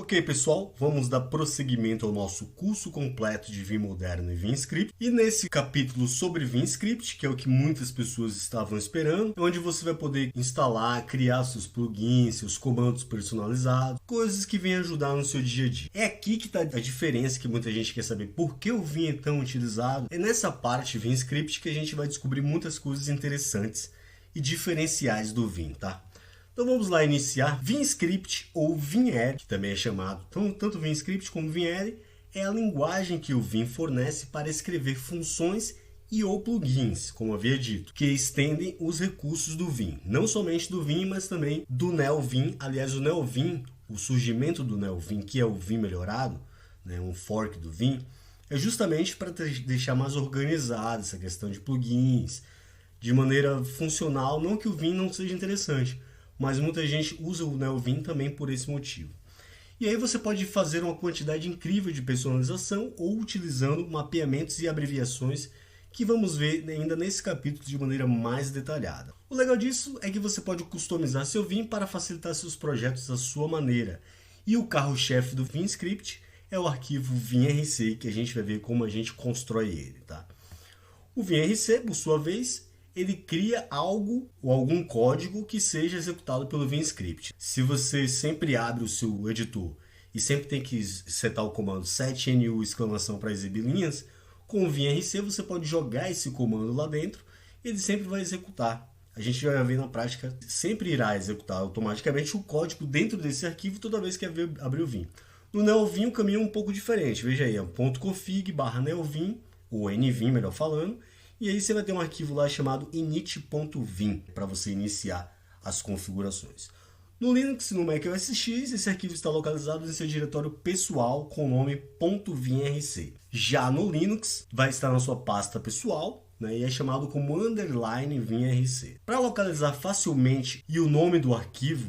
Ok, pessoal, vamos dar prosseguimento ao nosso curso completo de Vim Moderno e Vim Script. E nesse capítulo sobre Vim Script, que é o que muitas pessoas estavam esperando, é onde você vai poder instalar, criar seus plugins, seus comandos personalizados, coisas que vêm ajudar no seu dia a dia. É aqui que está a diferença que muita gente quer saber por que o Vim é tão utilizado. É nessa parte Vim Script que a gente vai descobrir muitas coisas interessantes e diferenciais do Vim, tá? Então vamos lá iniciar. Vim Script ou Vim-Add, que também é chamado tanto Vim Script como Vim-Add, é a linguagem que o Vim fornece para escrever funções e ou plugins, como havia dito, que estendem os recursos do Vim. Não somente do Vim, mas também do NeoVim. Aliás, o NeoVim, o surgimento do NeoVim, que é o Vim melhorado, né, um fork do Vim, é justamente para deixar mais organizada essa questão de plugins, de maneira funcional. Não que o Vim não seja interessante, mas muita gente usa o NeoVim também por esse motivo. E aí você pode fazer uma quantidade incrível de personalização ou utilizando mapeamentos e abreviações que vamos ver ainda nesse capítulo de maneira mais detalhada. O legal disso é que você pode customizar seu Vim para facilitar seus projetos da sua maneira. E o carro-chefe do Vim Script é o arquivo VimRC, que a gente vai ver como a gente constrói ele, tá? O VimRC, por sua vez, ele cria algo ou algum código que seja executado pelo Vim Script. Se você sempre abre o seu editor e sempre tem que setar o comando setNU para exibir linhas, com o VimRC você pode jogar esse comando lá dentro e ele sempre vai executar. A gente vai ver na prática, sempre irá executar automaticamente o código dentro desse arquivo toda vez que abrir o Vim. No NeoVim o caminho é um pouco diferente. Veja aí, .config/neovim, ou nvim melhor falando, e aí você vai ter um arquivo lá chamado init.vim para você iniciar as configurações. No Linux e no Mac OS X, esse arquivo está localizado em seu diretório pessoal com o nome .vimrc. Já no Linux, vai estar na sua pasta pessoal, né, e é chamado como _vimrc. Para localizar facilmente e o nome do arquivo,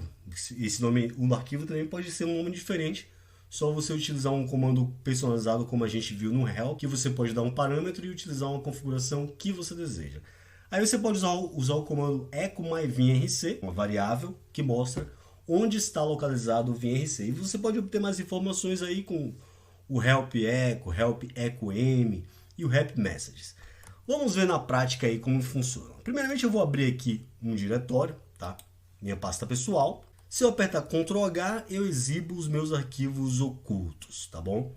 esse nome, o arquivo também pode ser um nome diferente, só você utilizar um comando personalizado como a gente viu no help, que você pode dar um parâmetro e utilizar uma configuração que você deseja. Aí você pode usar o comando echo_vimrc, uma variável que mostra onde está localizado o VimRC. E você pode obter mais informações aí com o help echo, help echo_m e o help messages. Vamos ver na prática aí como funciona. Primeiramente eu vou abrir aqui um diretório, tá? Minha pasta pessoal. Se eu apertar Ctrl H, eu exibo os meus arquivos ocultos, tá bom?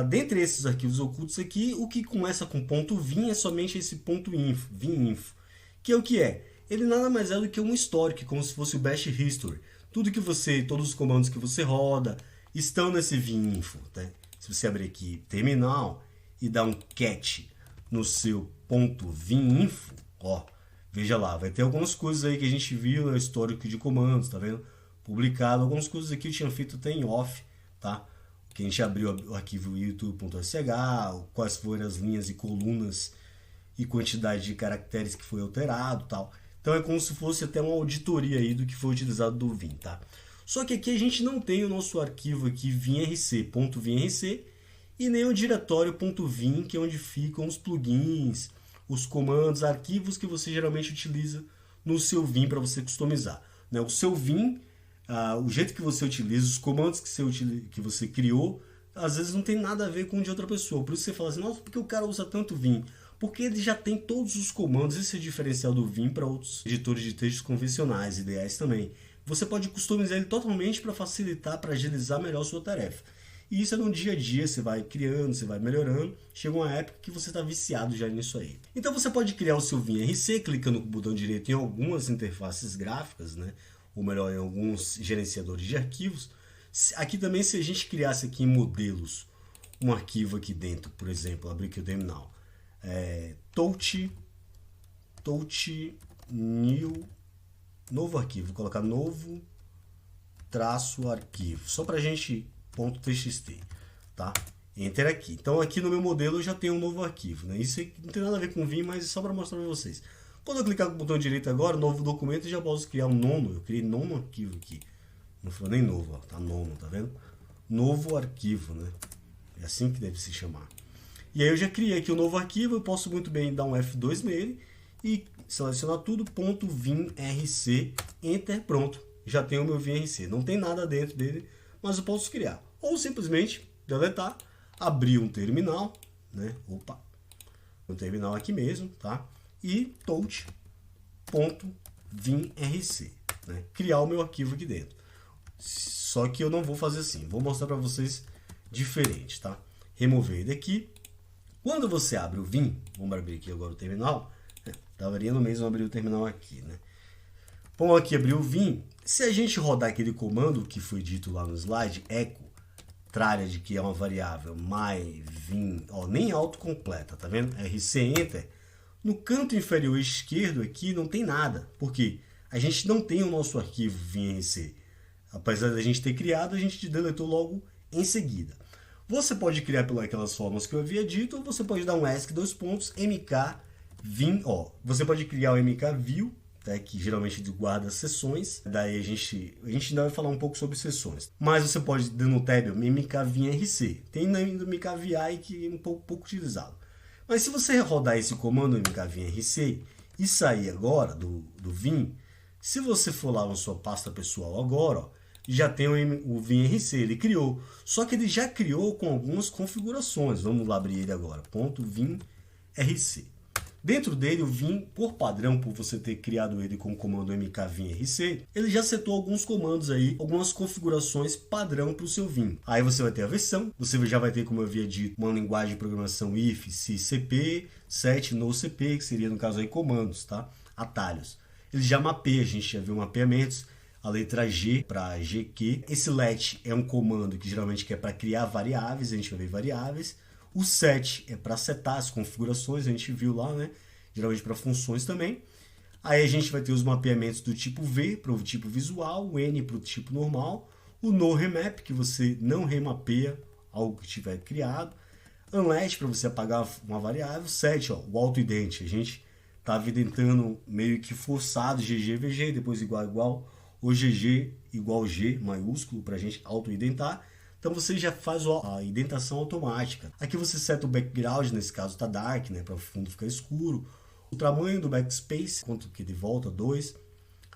Dentre esses arquivos ocultos aqui, o que começa com .vim é somente esse .info, viminfo, que é o que é? Ele nada mais é do que um histórico, como se fosse o bash history. Todos os comandos que você roda estão nesse viminfo, tá? Se você abrir aqui terminal e dar um cat no seu .viminfo, ó, veja lá, vai ter algumas coisas aí que a gente viu no histórico de comandos, tá vendo? Publicado, algumas coisas aqui eu tinha feito até em off, tá? Que a gente abriu o arquivo youtube.sh, quais foram as linhas e colunas e quantidade de caracteres que foi alterado, tal. Então é como se fosse até uma auditoria aí do que foi utilizado do Vim, tá? Só que aqui a gente não tem o nosso arquivo aqui vimrc, e nem o diretório .vim, que é onde ficam os plugins, os comandos, arquivos que você geralmente utiliza no seu Vim para você customizar, né? O seu Vim, o jeito que você utiliza, os comandos que você criou, às vezes não tem nada a ver com o de outra pessoa. Por isso você fala assim, nossa, por que o cara usa tanto Vim? Porque ele já tem todos os comandos. Esse é o diferencial do Vim para outros editores de textos convencionais, ideais também. Você pode customizar ele totalmente para facilitar, para agilizar melhor a sua tarefa. E isso é no dia a dia, você vai criando, você vai melhorando. Chega uma época que você está viciado já nisso aí. Então você pode criar o seu VimRC clicando com o botão direito em algumas interfaces gráficas, né? Ou melhor, em alguns gerenciadores de arquivos. Aqui também, se a gente criasse aqui em modelos um arquivo aqui dentro, por exemplo, abrir aqui o terminal, touch new, novo arquivo, vou colocar novo traço arquivo, só para a gente .txt, tá? Enter aqui. Então aqui no meu modelo eu já tenho um novo arquivo, né? Isso não tem nada a ver com Vim, mas é só para mostrar para vocês. Quando eu clicar com o botão direito agora, novo documento, eu já posso criar um nono. Eu criei nono arquivo aqui. Não foi nem novo, ó, tá nono, tá vendo? Novo arquivo, né? É assim que deve se chamar. E aí eu já criei aqui um novo arquivo, eu posso muito bem dar um F2 nele e selecionar tudo, .vimrc, enter, pronto. Já tenho o meu VimRC. Não tem nada dentro dele, mas eu posso criar. Ou simplesmente deletar, abrir um terminal, né? Opa, um terminal aqui mesmo, tá? E touch.vinrc, né? Criar o meu arquivo aqui dentro. Só que eu não vou fazer assim, vou mostrar para vocês diferente, tá? Remover daqui. Quando você abre o Vim, vamos abrir aqui agora o terminal, daria no mesmo abrir o terminal aqui, né? Vamos aqui abrir o Vim. Se a gente rodar aquele comando que foi dito lá no slide, echo, tralha que é uma variável, my vim, ó, nem autocompleta, tá vendo? RC Enter. No canto inferior esquerdo aqui não tem nada, porque a gente não tem o nosso arquivo vinrc. Apesar da gente ter criado, a gente deletou logo em seguida. Você pode criar pelas formas que eu havia dito, ou você pode dar um ESC mkvim, ó. Você pode criar o mkview, tá, que geralmente guarda sessões. Daí a gente ainda vai falar um pouco sobre sessões. Mas você pode dar no tab mkvinrc. Tem ainda o mkvi que é um pouco utilizado. Mas se você rodar esse comando mkvinrc e sair agora do Vim, se você for lá na sua pasta pessoal agora, ó, já tem o vinrc, ele criou. Só que ele já criou com algumas configurações. Vamos lá abrir ele agora. .vinrc. Dentro dele, o Vim, por padrão, por você ter criado ele com o comando mkvinrc, ele já setou alguns comandos aí, algumas configurações padrão para o seu Vim. Aí você vai ter a versão, você já vai ter, como eu havia dito, uma linguagem de programação if, se cp, set, no cp, que seria no caso aí comandos, tá? Atalhos. Ele já mapeia, a gente já viu mapeamentos, a letra G para GQ. Esse let é um comando que geralmente é para criar variáveis, a gente vai ver variáveis. O set é para setar as configurações, a gente viu lá, né? Geralmente para funções também. Aí a gente vai ter os mapeamentos do tipo V para o tipo visual, o N para o tipo normal, o no remap, que você não remapeia algo que tiver criado, unless para você apagar uma variável, set, ó, o auto-ident, a gente estava identando meio que forçado GG, VG, depois igual, ou GG igual G maiúsculo para a gente auto-identar. Então você já faz a indentação automática. Aqui você seta o background, nesse caso está dark, né, para o fundo ficar escuro. O tamanho do backspace, quanto que de volta, 2.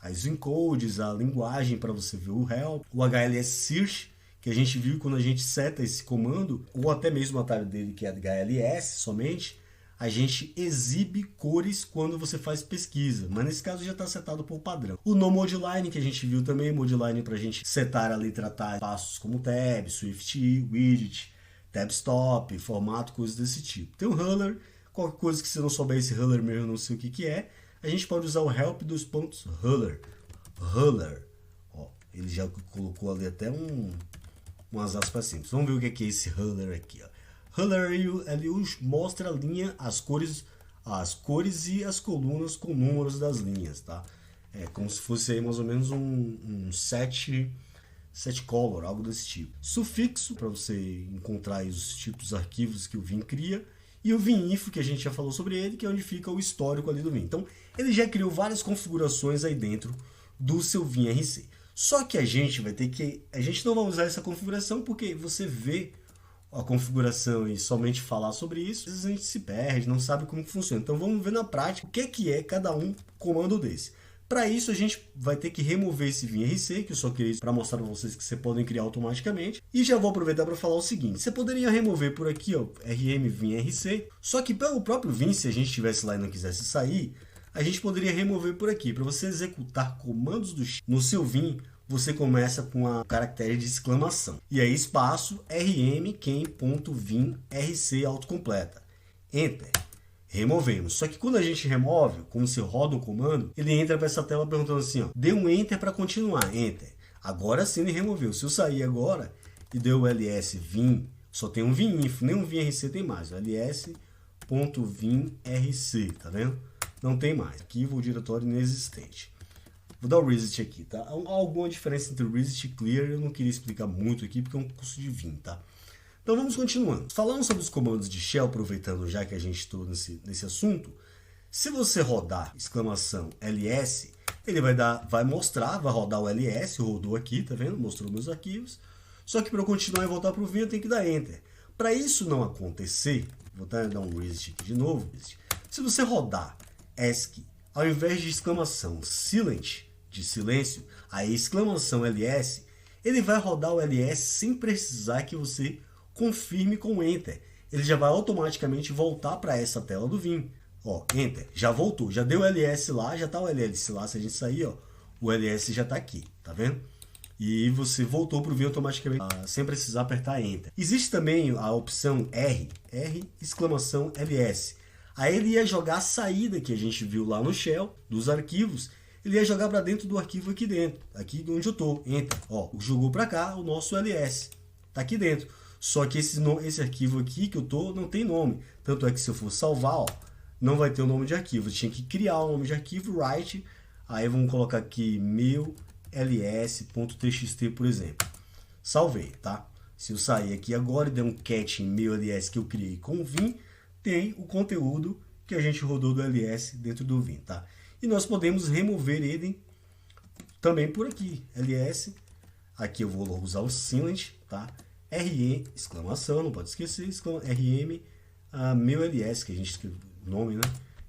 As encodes, a linguagem para você ver o help. O HLS search, que a gente viu quando a gente seta esse comando, ou até mesmo o atalho dele que é HLS somente, a gente exibe cores quando você faz pesquisa, mas nesse caso já está setado por padrão. O no Modeline, que a gente viu também, Modeline para a gente setar ali, tratar passos como tab, Swift, widget, tab stop, formato, coisas desse tipo. Tem o Huller, qualquer coisa que você não souber esse Huller mesmo, não sei o que é, a gente pode usar o help dos pontos Huller. Ó, ele já colocou ali até umas aspas simples. Vamos ver o que é esse Huller aqui, ó. Huller ele mostra a linha, as cores e as colunas com números das linhas, tá? É como se fosse aí mais ou menos um set color, algo desse tipo. Sufixo, para você encontrar os tipos de arquivos que o Vim cria. E o Viminfo, que a gente já falou sobre ele, que é onde fica o histórico ali do Vim. Então, ele já criou várias configurações aí dentro do seu vinrc. Só que a gente não vai usar essa configuração porque você vê a configuração e somente falar sobre isso, às vezes a gente se perde, não sabe como funciona. Então vamos ver na prática o que é cada comando desse. Para isso a gente vai ter que remover esse vinrc, que eu só queria para mostrar para vocês que você podem criar automaticamente. E já vou aproveitar para falar o seguinte, você poderia remover por aqui, ó, rm vinrc, só que pelo próprio Vim, se a gente estivesse lá e não quisesse sair, a gente poderia remover por aqui. Para você executar comandos no seu Vim, você começa com a caractere de exclamação. E aí espaço rm_quem.vinrc autocompleta. Enter. Removemos. Só que quando a gente remove, como você roda um comando, ele entra para essa tela perguntando assim, ó, dê um enter para continuar. Enter. Agora sim ele removeu. Se eu sair agora e deu o ls vim, só tem um viminfo, nem um vinrc tem mais. ls.vinrc, tá vendo? Não tem mais. Arquivo ou diretório inexistente. Vou dar o reset aqui, tá? Há alguma diferença entre o reset e clear, eu não queria explicar muito aqui porque é um curso de Vim, tá? Então vamos continuando. Falando sobre os comandos de shell, aproveitando já que a gente está nesse assunto, se você rodar exclamação ls, ele vai rodar o ls, rodou aqui, tá vendo? Mostrou meus arquivos. Só que para eu continuar e voltar para o Vim, eu tenho que dar enter. Para isso não acontecer, vou dar um reset aqui de novo. Se você rodar ESC, ao invés de exclamação silent, de silêncio, a exclamação ls, ele vai rodar o ls sem precisar que você confirme com Enter. Ele já vai automaticamente voltar para essa tela do Vim. Ó, Enter, já voltou, já deu o ls lá, já está o ls lá, se a gente sair, ó, o ls já está aqui, tá vendo? E você voltou para o Vim automaticamente, sem precisar apertar Enter. Existe também a opção R, exclamação ls. Aí ele ia jogar a saída que a gente viu lá no Shell, dos arquivos, ele ia jogar para dentro do arquivo aqui dentro, aqui onde eu estou, Enter. Ó, jogou para cá o nosso ls, tá aqui dentro. Só que esse arquivo aqui que eu estou não tem nome. Tanto é que se eu for salvar, ó, não vai ter o nome de arquivo. Eu tinha que criar o nome de arquivo, write, aí vamos colocar aqui meu ls.txt, por exemplo. Salvei, tá? Se eu sair aqui agora e der um cat em meu ls que eu criei com o Vim, tem o conteúdo que a gente rodou do ls dentro do Vim, tá? E nós podemos remover ele também por aqui, ls, aqui eu vou usar o silent, tá? rm, exclamação, não pode esquecer, rm, meu ls, que a gente escreveu o nome, né?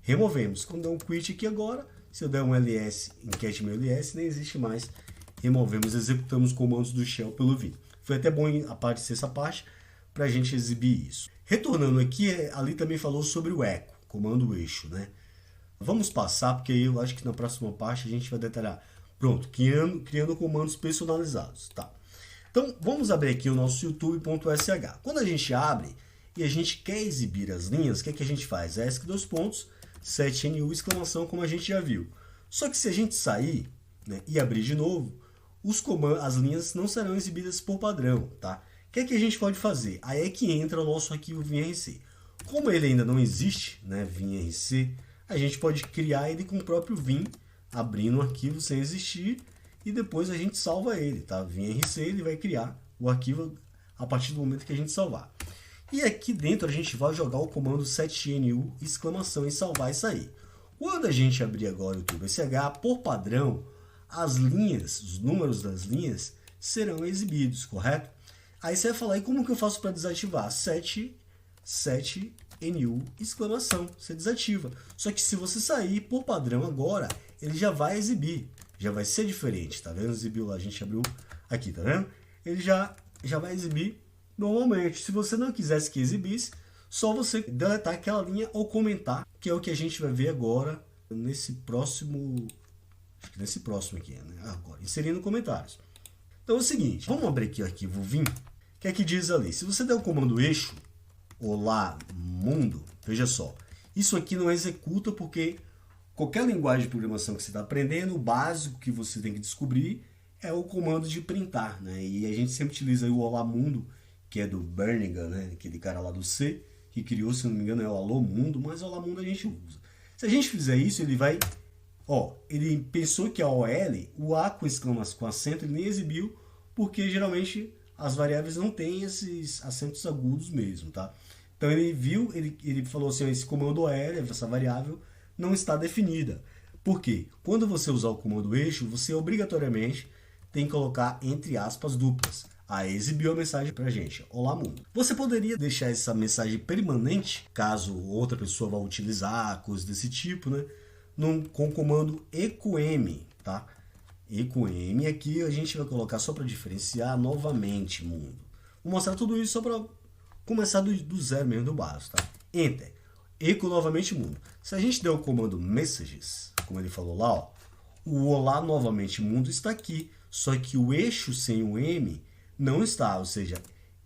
Removemos. Quando der um quit aqui agora, se eu der um ls em cat meu ls, nem existe mais. Removemos, executamos comandos do shell pelo Vim. Foi até bom aparecer essa parte para a gente exibir isso. Retornando aqui, ali também falou sobre o echo, comando eixo, né? Vamos passar, porque eu acho que na próxima parte a gente vai detalhar. Pronto, criando comandos personalizados, tá? Então, vamos abrir aqui o nosso youtube.sh. Quando a gente abre e a gente quer exibir as linhas, o que é que a gente faz? ESC, dois pontos, 7NU, exclamação, como a gente já viu. Só que se a gente sair, né, e abrir de novo, as linhas não serão exibidas por padrão, tá? O que é que a gente pode fazer? Aí é que entra o nosso arquivo VimRC. Como ele ainda não existe, né, VimRC, a gente pode criar ele com o próprio Vim, abrindo um arquivo sem existir, e depois a gente salva ele, tá? VimRC, ele vai criar o arquivo a partir do momento que a gente salvar. E aqui dentro a gente vai jogar o comando 7NU, exclamação, e salvar e sair. Quando a gente abrir agora o YouTube.sh, por padrão, as linhas, os números das linhas serão exibidos, correto? Aí você vai falar, e como que eu faço para desativar? 7NU, exclamação, você desativa. Só que se você sair por padrão agora, ele já vai exibir. Já vai ser diferente, tá vendo? Exibiu lá, a gente abriu aqui, tá vendo? Ele já vai exibir normalmente. Se você não quisesse que exibisse, só você deletar aquela linha ou comentar, que é o que a gente vai ver agora nesse próximo, acho que nesse próximo aqui, né? Agora, inserindo comentários. Então é o seguinte, vamos abrir aqui o arquivo Vim, que é que diz ali, se você der o comando eixo, olá mundo, veja só, isso aqui não executa porque qualquer linguagem de programação que você está aprendendo, o básico que você tem que descobrir é o comando de printar, né? E a gente sempre utiliza aí o olá mundo, que é do Berningham, né? Aquele cara lá do C, que criou, se não me engano, é o alô mundo, mas o olá mundo a gente usa. Se a gente fizer isso, ele vai, ó, ele pensou que a OL, o A com exclamação, com acento, ele nem exibiu, porque geralmente as variáveis não têm esses acentos agudos mesmo, tá? Então ele viu, ele falou assim, esse comando OL, essa variável, não está definida. Por quê? Quando você usar o comando eixo, você obrigatoriamente tem que colocar entre aspas duplas. Aí exibiu a mensagem pra gente. Olá mundo. Você poderia deixar essa mensagem permanente, caso outra pessoa vá utilizar, coisas desse tipo, né? Com o comando eqm, tá? eqm aqui a gente vai colocar só para diferenciar novamente mundo. Vou mostrar tudo isso só para começar do zero mesmo, do básico, tá? Enter. Eco novamente mundo. Se a gente der o comando messages, como ele falou lá, ó, o olá novamente mundo está aqui, só que o eixo sem o M não está, ou seja,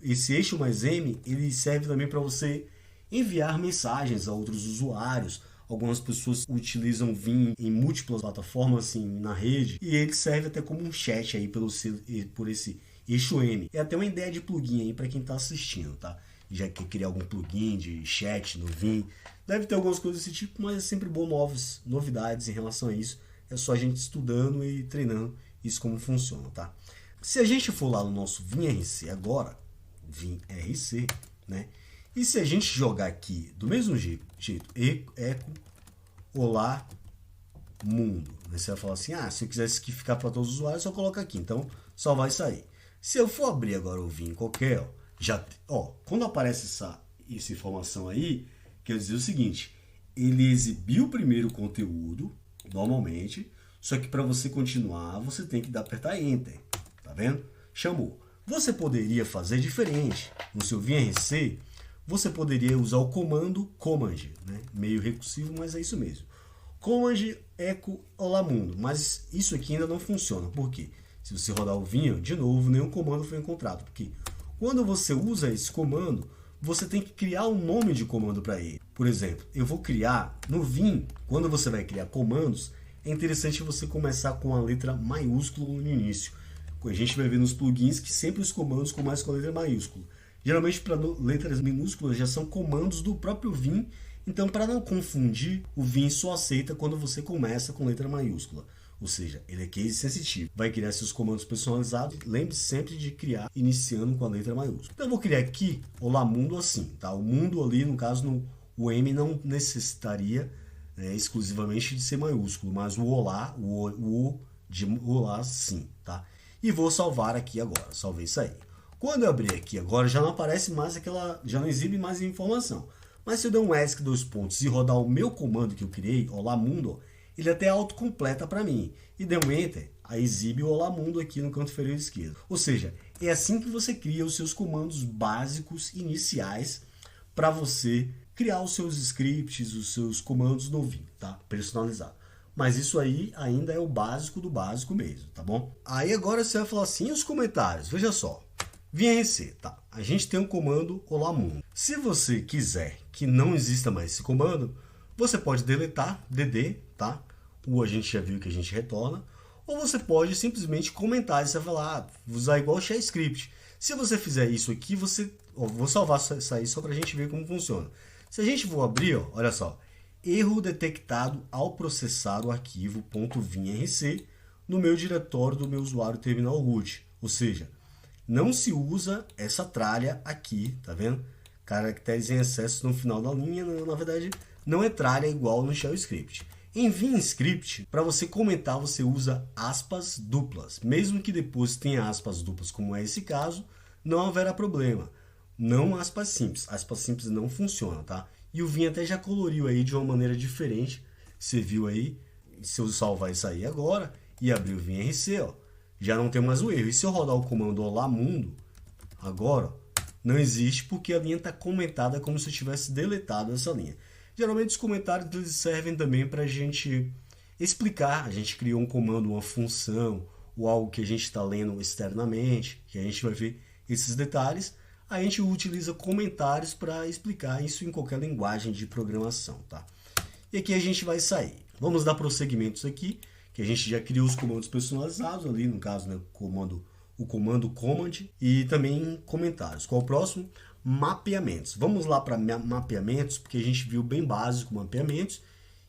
esse eixo mais M, ele serve também para você enviar mensagens a outros usuários. Algumas pessoas utilizam Vim em múltiplas plataformas assim na rede e ele serve até como um chat aí por esse eixo M. É até uma ideia de plugin aí para quem está assistindo, tá? Já quer criar algum plugin de chat no Vim, deve ter algumas coisas desse tipo, mas é sempre bom novidades em relação a isso. É só a gente estudando e treinando isso como funciona, tá? Se a gente for lá no nosso VimRC agora, VimRC, né? E se a gente jogar aqui do mesmo jeito, eco, olá, mundo. Você vai falar assim, se eu quisesse que ficar para todos os usuários, só coloca aqui. Então, só vai sair. Se eu for abrir agora o Vim qualquer, quando aparece essa informação aí, quer dizer o seguinte, ele exibiu primeiro o conteúdo, normalmente, só que para você continuar, você tem que apertar Enter, tá vendo? chamou. Você poderia fazer diferente. No seu VNRC, você poderia usar o comando command, né? Meio recursivo, mas é isso mesmo. Command echo olá mundo, mas isso aqui ainda não funciona. Por quê? Se você rodar o Vim, de novo, nenhum comando foi encontrado. Porque quando você usa esse comando, você tem que criar um nome de comando para ele. Por exemplo, eu vou criar no Vim, quando você vai criar comandos, é interessante você começar com a letra maiúscula no início. A gente vai ver nos plugins que sempre os comandos começam com a letra maiúscula. Geralmente, para letras minúsculas, já são comandos do próprio Vim. Então, para não confundir, o Vim só aceita quando você começa com letra maiúscula. Ou seja, ele é case sensitivo. Vai criar seus comandos personalizados. Lembre-se sempre de criar iniciando com a letra maiúscula. Então, eu vou criar aqui Olá Mundo assim. Tá? O mundo ali, no caso, o M não necessitaria exclusivamente de ser maiúsculo, mas o Olá, o de Olá sim. Tá? E vou salvar aqui agora. Salvei isso aí. Quando eu abrir aqui agora, já não aparece mais aquela, já não exibe mais informação. Mas se eu der um ESC e rodar o meu comando que eu criei, Olá Mundo, ele até autocompleta para mim. E der um Enter, aí exibe o Olá Mundo aqui no canto inferior esquerdo. Ou seja, é assim que você cria os seus comandos básicos iniciais para você criar os seus scripts, os seus comandos no Vim, tá? Personalizado. Mas isso aí ainda é o básico do básico mesmo, tá bom? Aí agora você vai falar assim, os comentários, veja só. VNC, tá? A gente tem um comando Olá Mundo. Se você quiser que não exista mais esse comando, você pode deletar DD, tá? O a gente já viu que a gente retorna. Ou você pode simplesmente comentar e você falar, usar igual o share script. Se você fizer isso aqui, vou salvar isso aí só pra gente ver como funciona. Se a gente for abrir, ó, olha só. Erro detectado ao processar o arquivo .vinrc no meu diretório do meu usuário terminal root. Ou seja, não se usa essa tralha aqui, tá vendo? Caracteres em excesso no final da linha, na verdade, não é tralha igual no shell script. Em VinScript, para você comentar, você usa aspas duplas. Mesmo que depois tenha aspas duplas, como é esse caso, não haverá problema. Não aspas simples. Aspas simples não funcionam, tá? E o Vim até já coloriu aí de uma maneira diferente. Você viu aí? Se eu salvar isso aí agora e abrir o VinRC, ó, já não tem mais o erro. E se eu rodar o comando Olá Mundo, agora, não existe porque a linha está comentada como se eu tivesse deletado essa linha. Geralmente os comentários eles servem também para a gente explicar. A gente criou um comando, uma função, ou algo que a gente está lendo externamente, que a gente vai ver esses detalhes. A gente utiliza comentários para explicar isso em qualquer linguagem de programação, tá? E aqui a gente vai sair. Vamos dar prosseguimentos aqui, que a gente já criou os comandos personalizados ali, no caso, né, o comando command e também comentários. Qual o próximo? Mapeamentos. Vamos lá para mapeamentos, porque a gente viu bem básico mapeamentos,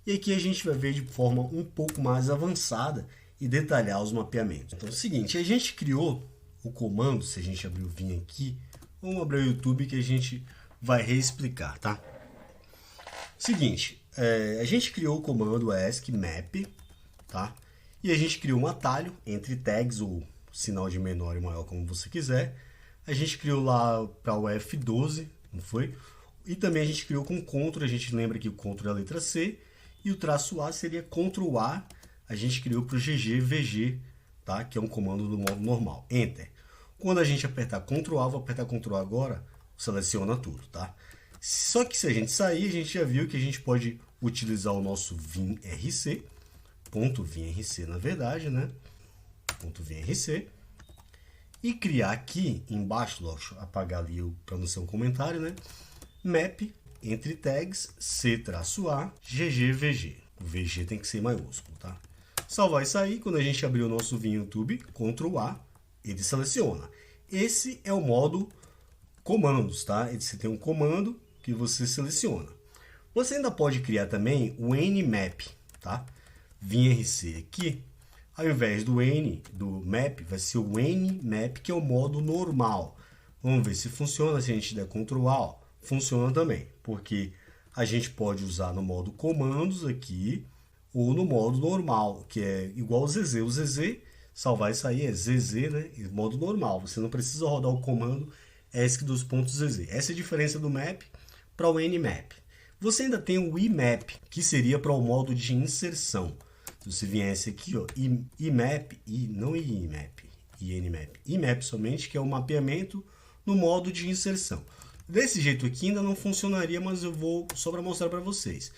e aqui a gente vai ver de forma um pouco mais avançada e detalhar os mapeamentos. Então é o seguinte, a gente criou o comando, se a gente abrir o Vim aqui, vamos abrir o YouTube que a gente vai reexplicar, tá? Seguinte, a gente criou o comando ESC-map, tá? E a gente criou um atalho entre tags ou sinal de menor e maior, como você quiser. A gente criou lá para o F12, não foi? E também a gente criou com Ctrl, a gente lembra que o Ctrl é a letra C, e o traço A seria Ctrl A, a gente criou para o GG-VG, tá? Que é um comando do modo normal. Enter. Quando a gente apertar Ctrl A, vou apertar Ctrl A agora, seleciona tudo, tá? Só que se a gente sair, a gente já viu que a gente pode utilizar o nosso VinRC, .vinrc na verdade, né? .vinrc. E criar aqui embaixo, deixa eu apagar ali para não ser um comentário, né? Map entre tags C-A, GG-VG. O VG tem que ser maiúsculo, tá? Salvar isso aí, quando a gente abrir o nosso Vim YouTube, Ctrl A, ele seleciona. Esse é o modo comandos, tá? Você tem um comando que você seleciona. Você ainda pode criar também o Nmap, tá? VinRC aqui, ao invés do N, do map, vai ser o Nmap, que é o modo normal. Vamos ver se funciona, se a gente der Ctrl A, ó, funciona também, porque a gente pode usar no modo comandos aqui, ou no modo normal, que é igual ao ZZ. O ZZ, salvar isso aí é ZZ, né? Modo normal, você não precisa rodar o comando ESC2.ZZ. Essa é a diferença do map para o Nmap. Você ainda tem o IMAP, que seria para o modo de inserção. Se você viesse aqui, ó, IMAP, não IMAP, INMAP. IMAP somente, que é o mapeamento no modo de inserção. Desse jeito aqui ainda não funcionaria, mas eu vou só para mostrar para vocês.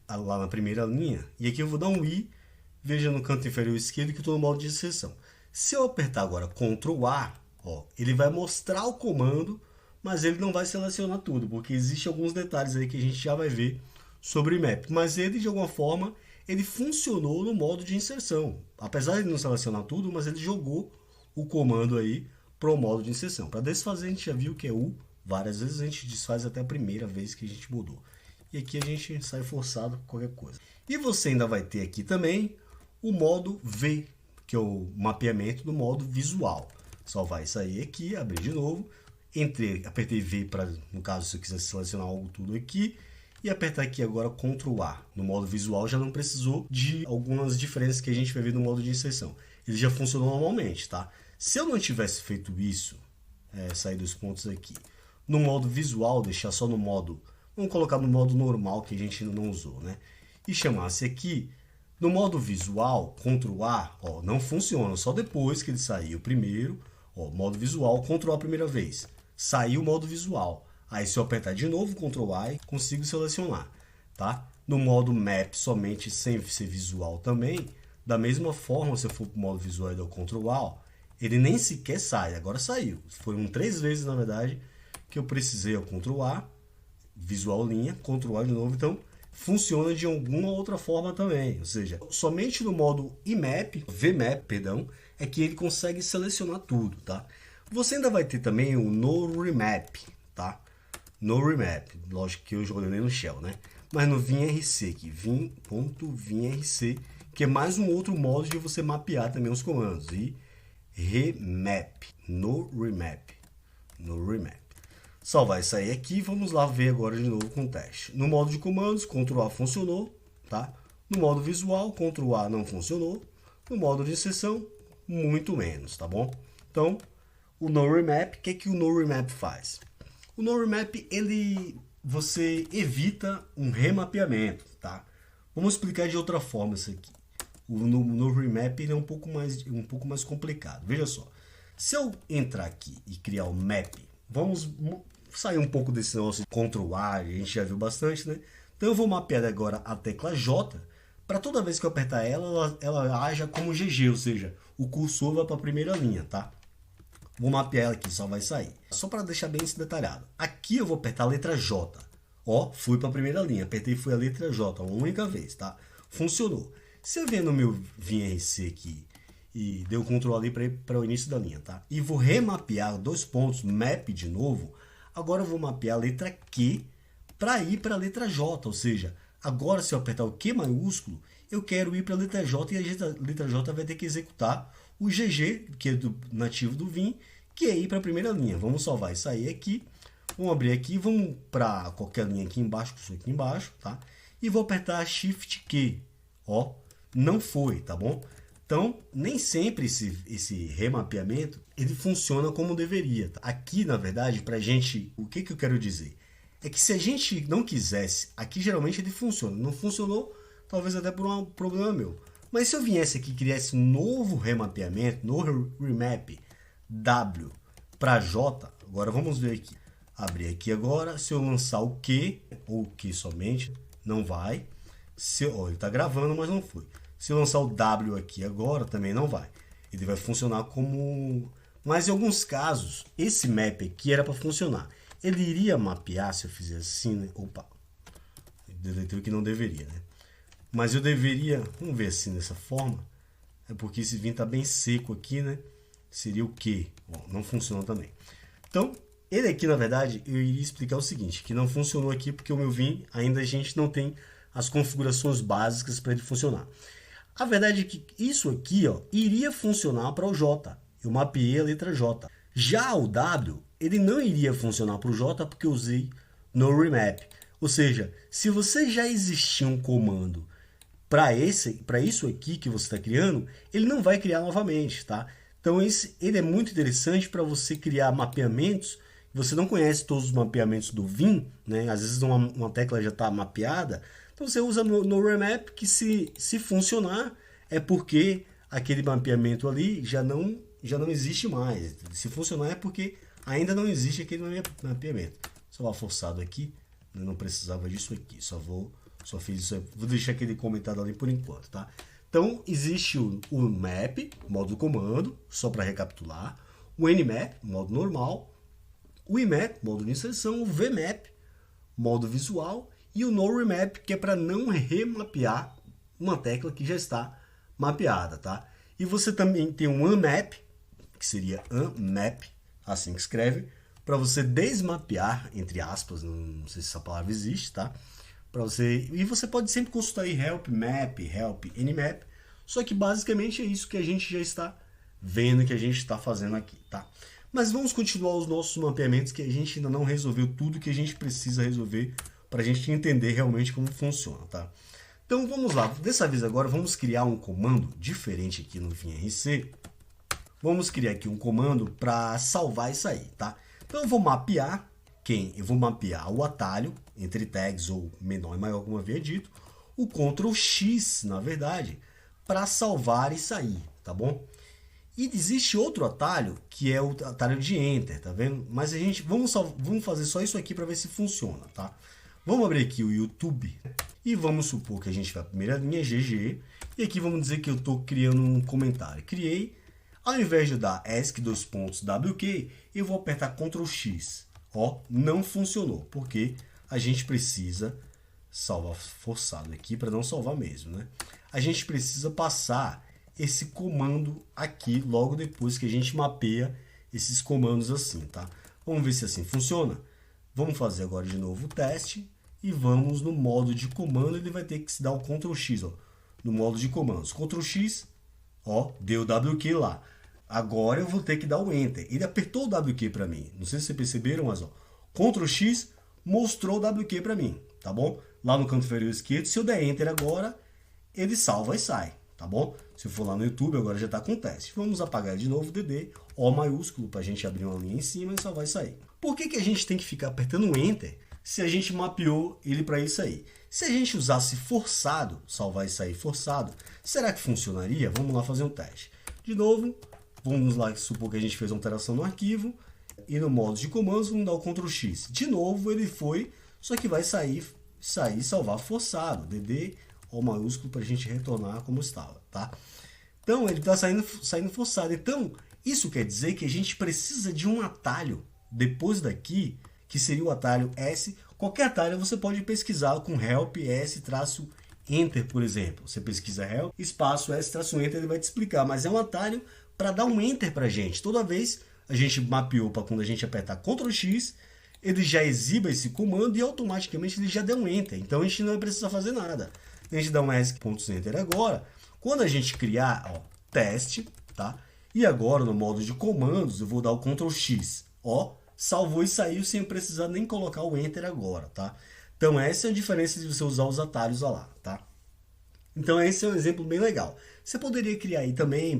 Lá na primeira linha, e aqui eu vou dar um I, veja no canto inferior esquerdo que estou no modo de inserção. Se eu apertar agora Ctrl A, ó, ele vai mostrar o comando, mas ele não vai selecionar tudo, porque existem alguns detalhes aí que a gente já vai ver sobre o IMAP. Mas ele, de alguma forma, ele funcionou no modo de inserção. Apesar de não selecionar tudo, mas ele jogou o comando aí para o modo de inserção. Para desfazer, a gente já viu que é U. Várias vezes a gente desfaz até a primeira vez que a gente mudou. E aqui a gente sai forçado por qualquer coisa. E você ainda vai ter aqui também o modo V, que é o mapeamento do modo visual. Só vai sair aqui, abrir de novo. Apertei V para, no caso, se eu quiser selecionar algo tudo aqui. E apertar aqui agora Ctrl A. No modo visual já não precisou de algumas diferenças que a gente vai ver no modo de inserção. Ele já funcionou normalmente, tá? Se eu não tivesse feito isso, sair dos pontos aqui, no modo visual, deixar só no modo, vamos colocar no modo normal que a gente ainda não usou, né? E chamasse aqui, no modo visual, Ctrl A, ó, não funciona, só depois que ele saiu primeiro, ó, modo visual, Ctrl A a primeira vez. Saiu o modo visual. Aí se eu apertar de novo Ctrl A, consigo selecionar, tá? No modo Map, somente sem ser visual também, da mesma forma, se eu for para o modo visual e der o Ctrl A, ó, ele nem sequer sai, agora saiu. Foram 3 vezes, na verdade, que eu precisei ao Ctrl A, visual linha, Ctrl A de novo, então funciona de alguma outra forma também, ou seja, somente no modo IMAP, VMAP, perdão, é que ele consegue selecionar tudo, tá? Você ainda vai ter também o No Remap, tá? No Remap, lógico que eu joguei no Shell, né? Mas no VimRC aqui, vim.vimRC, que é mais um outro modo de você mapear também os comandos, e Remap, No Remap, No Remap. Só vai sair aqui, vamos lá ver agora de novo com o teste. No modo de comandos, Ctrl A funcionou, tá? No modo visual, Ctrl A não funcionou. No modo de inserção, muito menos, tá bom? Então, o No Remap, o que é que o No Remap faz? O No Remap, você evita um remapeamento, tá? Vamos explicar de outra forma isso aqui. O No Remap ele é um pouco mais complicado. Veja só, se eu entrar aqui e criar o map, vamos sair um pouco desse negócio de Ctrl A, a gente já viu bastante, né? Então eu vou mapear agora a tecla J, para toda vez que eu apertar ela haja como GG, ou seja, o cursor vai para a primeira linha, tá? Vou mapear ela aqui, só vai sair. Só para deixar bem isso detalhado. Aqui eu vou apertar a letra J. Ó, fui para a primeira linha, apertei e foi a letra J, uma única vez, tá? Funcionou. Se eu vier no meu VimRC aqui e deu Ctrl ali para ir para o início da linha, tá? E vou remapear 2 pontos, map de novo. Agora eu vou mapear a letra Q para ir para a letra J, ou seja, agora se eu apertar o Q maiúsculo, eu quero ir para a letra J e a letra J vai ter que executar o GG, que é do nativo do Vim, que é ir para a primeira linha. Vamos salvar e sair aqui, vamos abrir aqui, vamos para qualquer linha aqui embaixo, que aqui embaixo, tá? E vou apertar Shift Q, ó, não foi, tá bom? Então, nem sempre esse remapeamento ele funciona como deveria. Aqui, na verdade, para a gente, o que eu quero dizer? É que se a gente não quisesse, aqui geralmente ele funciona. Não funcionou, talvez até por um problema meu. Mas se eu viesse aqui e criasse um novo remapeamento, no remap W para J, agora vamos ver aqui. Abrir aqui agora, se eu lançar o Q, ou Q somente, não vai. Ele está gravando, mas não foi. Se eu lançar o W aqui agora, também não vai. Ele vai funcionar como... Mas em alguns casos, esse map aqui era para funcionar. Ele iria mapear, se eu fizer assim, né? Opa, deletei o que não deveria, né? Mas eu deveria, vamos ver assim, dessa forma. É porque esse Vim está bem seco aqui, né? Seria o quê? Bom, não funciona também. Então, ele aqui, na verdade, eu iria explicar o seguinte, que não funcionou aqui porque o meu Vim, ainda a gente não tem as configurações básicas para ele funcionar. A verdade é que isso aqui, ó, iria funcionar para o J. Eu mapeei a letra J. Já o W, ele não iria funcionar para o J porque eu usei no remap. Ou seja, se você já existir um comando para isso aqui que você está criando, ele não vai criar novamente, tá? Então ele é muito interessante para você criar mapeamentos. Você não conhece todos os mapeamentos do Vim, né? Às vezes uma tecla já está mapeada. Então você usa no remap que se funcionar é porque aquele mapeamento ali já não já não existe mais. Se funcionar é porque ainda não existe aquele mapeamento. Salvar forçado aqui, eu não precisava disso aqui, só fiz isso, vou deixar aquele comentário ali por enquanto, tá? Então, existe o map, modo comando, só para recapitular, o nmap, modo normal, o imap, modo de inserção, o vmap, modo visual, e o no-remap, que é para não remapear uma tecla que já está mapeada, tá? E você também tem um unmap, que seria unmap, assim que escreve, para você desmapear, entre aspas, não sei se essa palavra existe, tá? E você pode sempre consultar aí help map, help nmap, só que basicamente é isso que a gente já está vendo que a gente está fazendo aqui, tá? Mas vamos continuar os nossos mapeamentos, que a gente ainda não resolveu tudo que a gente precisa resolver para a gente entender realmente como funciona, tá? Então vamos lá, dessa vez agora vamos criar um comando diferente aqui no VinRC. Vamos criar aqui um comando para salvar isso aí, tá? Então eu vou mapear eu vou mapear o atalho entre tags ou menor e maior, como eu havia dito, o Ctrl X, na verdade, para salvar e sair, tá bom? E existe outro atalho, que é o atalho de Enter, tá vendo? Mas a gente vamos fazer só isso aqui para ver se funciona, tá? Vamos abrir aqui o YouTube e vamos supor que a gente vai para a primeira linha, GG, e aqui vamos dizer que eu estou criando um comentário. Criei, ao invés de dar ESC::WQ, eu vou apertar Ctrl X. Ó, não funcionou, porque a gente precisa salvar forçado aqui para não salvar mesmo, né? A gente precisa passar esse comando aqui logo depois que a gente mapeia esses comandos assim, tá? Vamos ver se assim funciona. Vamos fazer agora de novo o teste e vamos no modo de comando, ele vai ter que se dar o Ctrl X, ó, no modo de comandos. Ctrl X, ó, deu WQ lá. Agora eu vou ter que dar o Enter. Ele apertou o WQ para mim. Não sei se vocês perceberam, mas ó, Ctrl X mostrou o WQ para mim, tá bom? Lá no canto inferior esquerdo, se eu der Enter agora, ele salva e sai, tá bom? Se eu for lá no YouTube, agora já está com o teste. Vamos apagar de novo o DD, O maiúsculo, para a gente abrir uma linha em cima e salvar e sair. Por que a gente tem que ficar apertando o Enter se a gente mapeou ele para isso aí? Se a gente usasse forçado, salvar e sair forçado, será que funcionaria? Vamos lá fazer um teste. De novo, vamos lá supor que a gente fez uma alteração no arquivo e no modo de comandos vamos dar o Ctrl X. De novo ele foi, só que vai sair e salvar forçado, DD, O maiúsculo, para a gente retornar como estava, tá? Então ele está saindo forçado. Então isso quer dizer que a gente precisa de um atalho depois daqui, que seria o atalho S. Qualquer atalho você pode pesquisar com help S-enter, por exemplo. Você pesquisa help, espaço S-enter, ele vai te explicar, mas é um atalho para dar um Enter para a gente. Toda vez a gente mapeou para quando a gente apertar Ctrl X, ele já exiba esse comando e automaticamente ele já deu um Enter. Então a gente não vai precisar fazer nada. A gente dá um ESC.enter agora. Quando a gente criar, ó, teste, tá? E agora no modo de comandos eu vou dar o Ctrl X. Ó, salvou e saiu sem precisar nem colocar o Enter agora, tá? Então essa é a diferença de você usar os atalhos lá, tá? Então esse é um exemplo bem legal. Você poderia criar aí também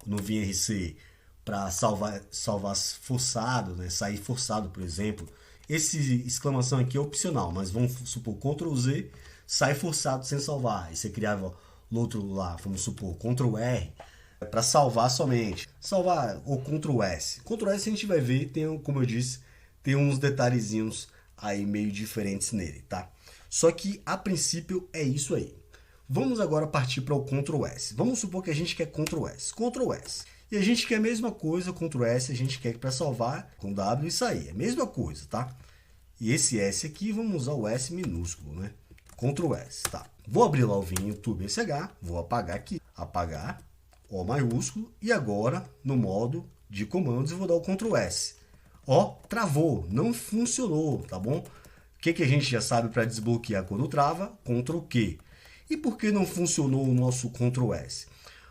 no VinRC para salvar forçado, né? Sair forçado, por exemplo. Esse exclamação aqui é opcional, mas vamos supor Ctrl Z, sai forçado sem salvar. Aí você criava o outro lá, vamos supor Ctrl R, para salvar somente. Salvar ou Ctrl S. Ctrl S a gente vai ver, como eu disse, tem uns detalhezinhos aí meio diferentes nele, tá? Só que a princípio é isso aí. Vamos agora partir para o Ctrl S. Vamos supor que a gente quer Ctrl S. Ctrl S. E a gente quer a mesma coisa, Ctrl S, a gente quer para salvar com W e sair. É a mesma coisa, tá? E esse S aqui, vamos usar o S minúsculo, né? Ctrl S, tá? Vou abrir lá o VinYoutube SH, vou apagar aqui. Apagar, O maiúsculo. E agora, no modo de comandos, eu vou dar o Ctrl S. Ó, travou, não funcionou, tá bom? O que a gente já sabe para desbloquear quando trava? Ctrl Q. E por que não funcionou o nosso Ctrl S?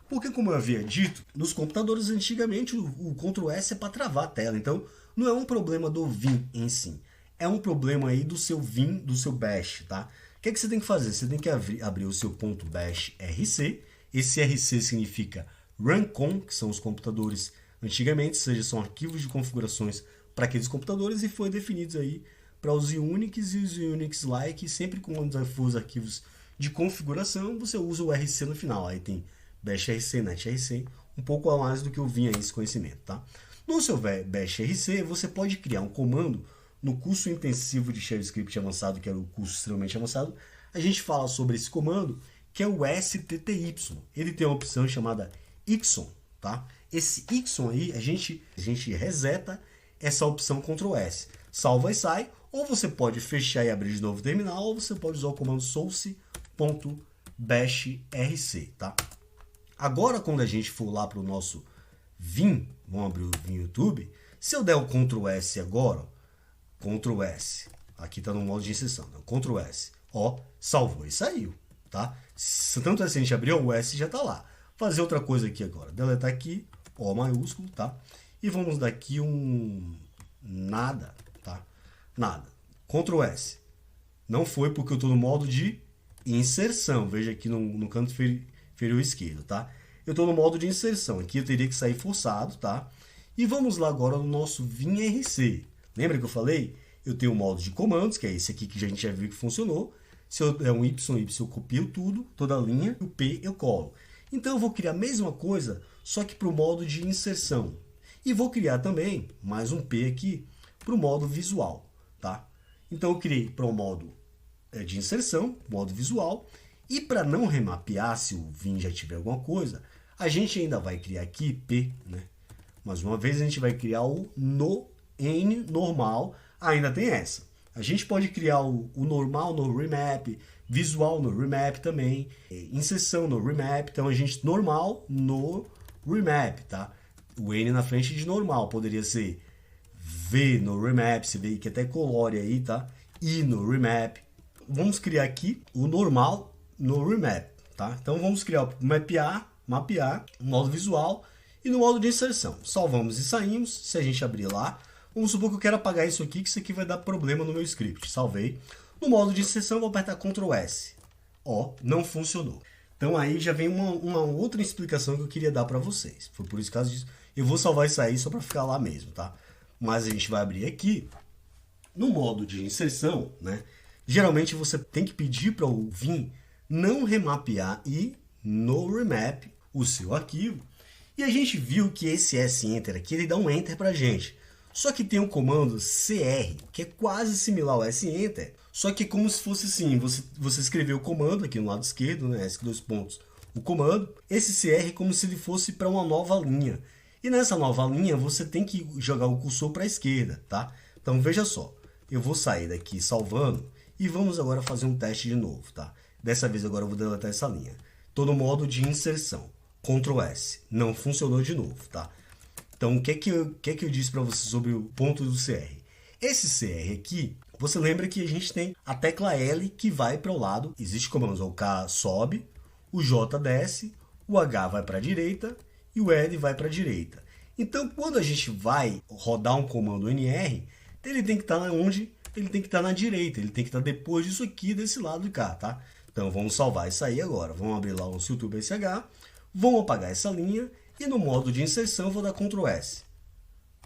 Porque, como eu havia dito, nos computadores antigamente o Ctrl S é para travar a tela. Então, não é um problema do Vim em si. É um problema aí do seu Vim, do seu Bash, tá? O que você tem que fazer? Você tem que abrir o seu .bash RC. Esse RC significa runcom, que são os computadores antigamente, ou seja, são arquivos de configurações para aqueles computadores e foi definidos aí para os Unix e os Unix-like. Sempre quando for os arquivos de configuração, você usa o RC no final. Aí tem bash RC, net RC, um pouco a mais do que eu vim aí esse conhecimento, tá? No seu Bash RC, você pode criar um comando no curso intensivo de Shell Script avançado, que era o curso extremamente avançado. A gente fala sobre esse comando, que é o STTY. Ele tem uma opção chamada YXON, tá? Esse YXON aí, a gente reseta essa opção Ctrl S. Salva e sai, ou você pode fechar e abrir de novo o terminal, ou você pode usar o comando source.bashrc, tá? Agora, quando a gente for lá para o nosso Vim, vamos abrir o Vim YouTube, se eu der o Ctrl S agora, Ctrl S, aqui está no modo de inserção, né? Ctrl S, ó, salvou e saiu, tá? Tanto é se a gente abrir o S já está lá. Fazer outra coisa aqui agora, deletar aqui, O maiúsculo, tá? E vamos dar aqui um nada, tá? Nada. Ctrl S. Não foi porque eu estou no modo de inserção. Veja aqui no canto inferior esquerdo, tá? Eu estou no modo de inserção. Aqui eu teria que sair forçado, tá? E vamos lá agora no nosso Vim RC. Lembra que eu falei? Eu tenho o modo de comandos, que é esse aqui que a gente já viu que funcionou. Se eu der um YY, eu copio tudo, toda a linha, e o P eu colo. Então eu vou criar a mesma coisa, só que para o modo de inserção. E vou criar também mais um P aqui para o modo visual, tá? Então eu criei para o modo de inserção, modo visual, e para não remapear, se o Vim já tiver alguma coisa, a gente ainda vai criar aqui P, né? Mais uma vez a gente vai criar o no N normal, ainda tem essa. A gente pode criar o normal no remap, visual no remap também, inserção no remap, então a gente normal no remap, tá? O N na frente de normal, poderia ser V no remap, você vê que até colore aí, tá? I no remap. Vamos criar aqui o normal no remap, tá? Então vamos criar o mapear, o modo visual e no modo de inserção. Salvamos e saímos. Se a gente abrir lá, vamos supor que eu quero apagar isso aqui, que isso aqui vai dar problema no meu script. Salvei. No modo de inserção eu vou apertar Ctrl S. Ó, não funcionou. Então aí já vem uma outra explicação que eu queria dar para vocês. Foi por isso causa disso. Eu vou salvar isso aí só para ficar lá mesmo, tá? Mas a gente vai abrir aqui. No modo de inserção, né? Geralmente você tem que pedir para o Vim não remapear e no remap o seu arquivo. E a gente viu que esse S-Enter aqui, ele dá um Enter para a gente. Só que tem o comando CR, que é quase similar ao S-Enter. Só que como se fosse assim, você escreveu o comando aqui no lado esquerdo, né? S2 pontos, o comando. Esse CR é como se ele fosse para uma nova linha. E nessa nova linha você tem que jogar o cursor para a esquerda, tá? Então veja só, eu vou sair daqui salvando e vamos agora fazer um teste de novo, tá? Dessa vez agora eu vou deletar essa linha. Tô no modo de inserção, Ctrl S, não funcionou de novo, tá? Então o que é que eu disse para você sobre o ponto do CR? Esse CR aqui, você lembra que a gente tem a tecla L que vai para o lado, existe comandos, o K sobe, o J desce, o H vai para a direita e o L vai para a direita. Então, quando a gente vai rodar um comando NR, ele tem que estar onde? Ele tem que estar na direita, ele tem que estar depois disso aqui, desse lado de cá, tá? Então, vamos salvar isso aí agora. Vamos abrir lá o nosso YouTube SH, vamos apagar essa linha e no modo de inserção eu vou dar Ctrl S.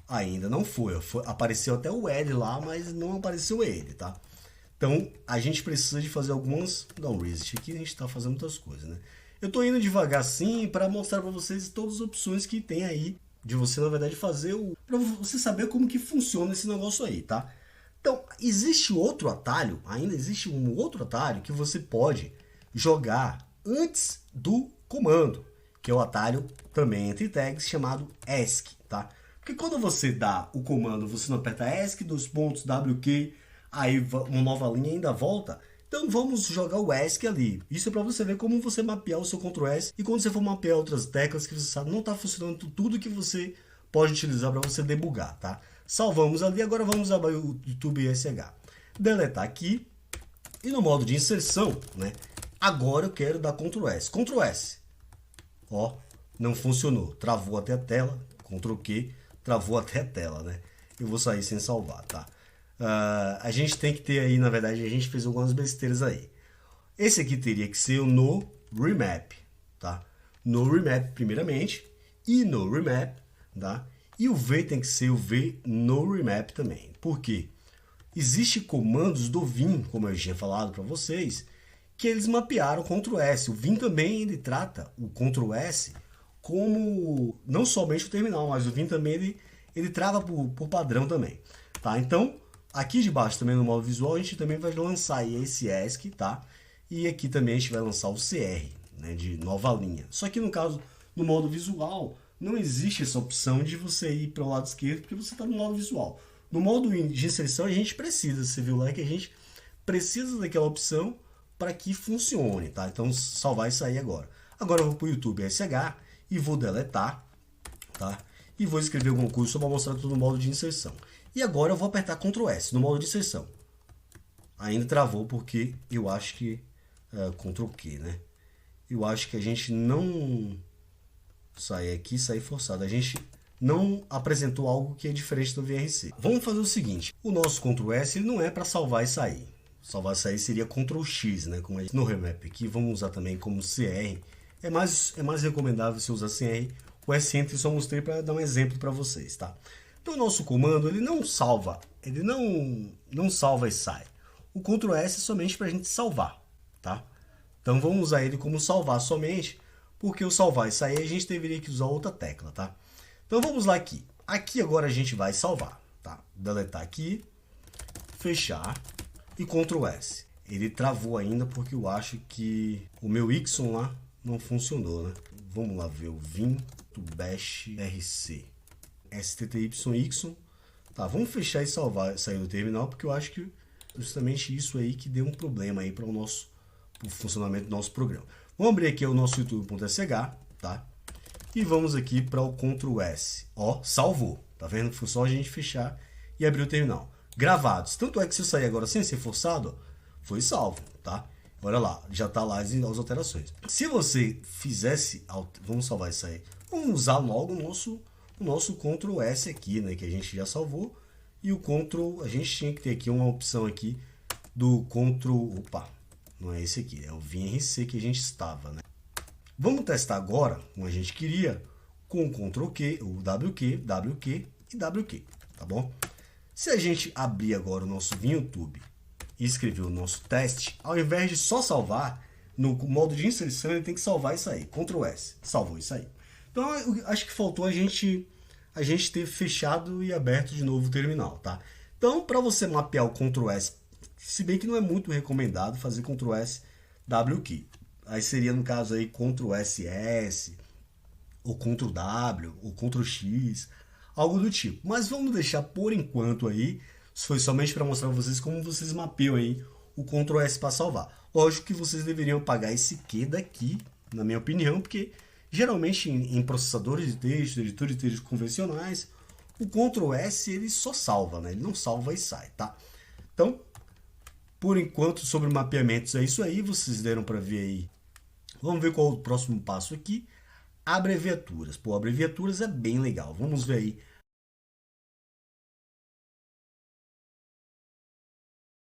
Ainda não foi, apareceu até o L lá, mas não apareceu ele, tá? Então, a gente precisa de fazer algumas... Dá um reset aqui, a gente está fazendo muitas coisas, né? Eu estou indo devagar sim para mostrar para vocês todas as opções que tem aí de você, na verdade, fazer para você saber como que funciona esse negócio aí, tá? Então, existe outro atalho, ainda existe um outro atalho que você pode jogar antes do comando, que é o atalho também entre tags chamado ESC, tá? Porque quando você dá o comando, você não aperta ESC, WQ, aí uma nova linha ainda volta. Então vamos jogar o ESC ali. Isso é para você ver como você mapear o seu Ctrl S e quando você for mapear outras teclas que você sabe não está funcionando tudo que você pode utilizar para você debugar, tá? Salvamos ali, agora vamos abrir o YouTube SH. Deletar aqui e no modo de inserção, né? Agora eu quero dar Ctrl S. Ctrl S. Ó, não funcionou. Travou até a tela. Ctrl Q, travou até a tela, né? Eu vou sair sem salvar, tá? A gente tem que ter aí, na verdade, a gente fez algumas besteiras aí. Esse aqui teria que ser o no remap, tá? No remap primeiramente e no remap, tá? E o V tem que ser o V no remap também. Por quê? Existem comandos do Vim, como eu já tinha falado para vocês, que eles mapearam o Ctrl S. O Vim também ele trata o Ctrl S como não somente o terminal, mas o Vim também ele trava por padrão também, tá? Então, aqui de baixo também no modo visual a gente também vai lançar aí esse ESC, tá? E aqui também a gente vai lançar o CR, né, de nova linha. Só que no caso, no modo visual, não existe essa opção de você ir para o lado esquerdo porque você está no modo visual. No modo de inserção a gente precisa, você viu lá que a gente precisa daquela opção para que funcione, tá? Então salvar isso aí agora. Agora eu vou para o YouTube SH e vou deletar, tá? E vou escrever alguma coisa só para mostrar tudo no modo de inserção. E agora eu vou apertar Ctrl S no modo de inserção. Ainda travou porque eu acho que Ctrl Q, né? Eu acho que a gente não sai aqui, sai forçado. A gente não apresentou algo que é diferente do VRC. Vamos fazer o seguinte: o nosso Ctrl S ele não é para salvar e sair. Salvar e sair seria Ctrl X, né? Como no remap aqui, vamos usar também como CR. É mais recomendável você usar CR. O S-Enter eu só mostrei para dar um exemplo para vocês, tá? Então o nosso comando ele não salva, ele não salva e sai. O Ctrl S é somente para a gente salvar, tá? Então vamos usar ele como salvar somente, porque o salvar e sair a gente deveria que usar outra tecla, tá? Então vamos lá aqui. Aqui agora a gente vai salvar, tá? Deletar aqui, fechar e Ctrl S. Ele travou ainda porque eu acho que o meu Ixon lá não funcionou, né? Vamos lá ver o Vim to Bash RC. STTYXON. Tá, vamos fechar e salvar, sair do terminal, porque eu acho que justamente isso aí que deu um problema aí para o funcionamento do nosso programa. Vamos abrir aqui o nosso youtube.sh, tá? E vamos aqui para o Ctrl S. Ó, salvou. Tá vendo? Foi só a gente fechar e abrir o terminal. Gravados. Tanto é que se eu sair agora sem ser forçado, ó, foi salvo, tá? Olha lá, já tá lá as alterações. Se você fizesse, vamos salvar isso aí. Vamos usar logo o nosso Ctrl S aqui, né, que a gente já salvou. E o Ctrl, a gente tinha que ter aqui uma opção aqui do Ctrl, opa, não é esse aqui, é o VRC que a gente estava, né? Vamos testar agora, como a gente queria, com o Ctrl Q, o WQ, WQ e WQ, tá bom? Se a gente abrir agora o nosso Vim YouTube e escrever o nosso teste, ao invés de só salvar, no modo de inserção ele tem que salvar e sair. Ctrl S, salvou e sair. Então eu acho que faltou a gente ter fechado e aberto de novo o terminal, tá? Então para você mapear o Ctrl S, se bem que não é muito recomendado fazer Ctrl S WQ. Aí seria no caso aí Ctrl SS, ou Ctrl W, ou Ctrl X, algo do tipo. Mas vamos deixar por enquanto aí, isso foi somente para mostrar para vocês como vocês mapeiam aí o Ctrl S para salvar. Lógico que vocês deveriam apagar esse Q daqui, na minha opinião, porque geralmente em processadores de texto, editores de texto convencionais, o Ctrl S ele só salva, né? Ele não salva e sai, tá? Então, por enquanto, sobre mapeamentos é isso aí, vocês deram para ver aí. Vamos ver qual é o próximo passo aqui. Abreviaturas. Pô, abreviaturas é bem legal. Vamos ver aí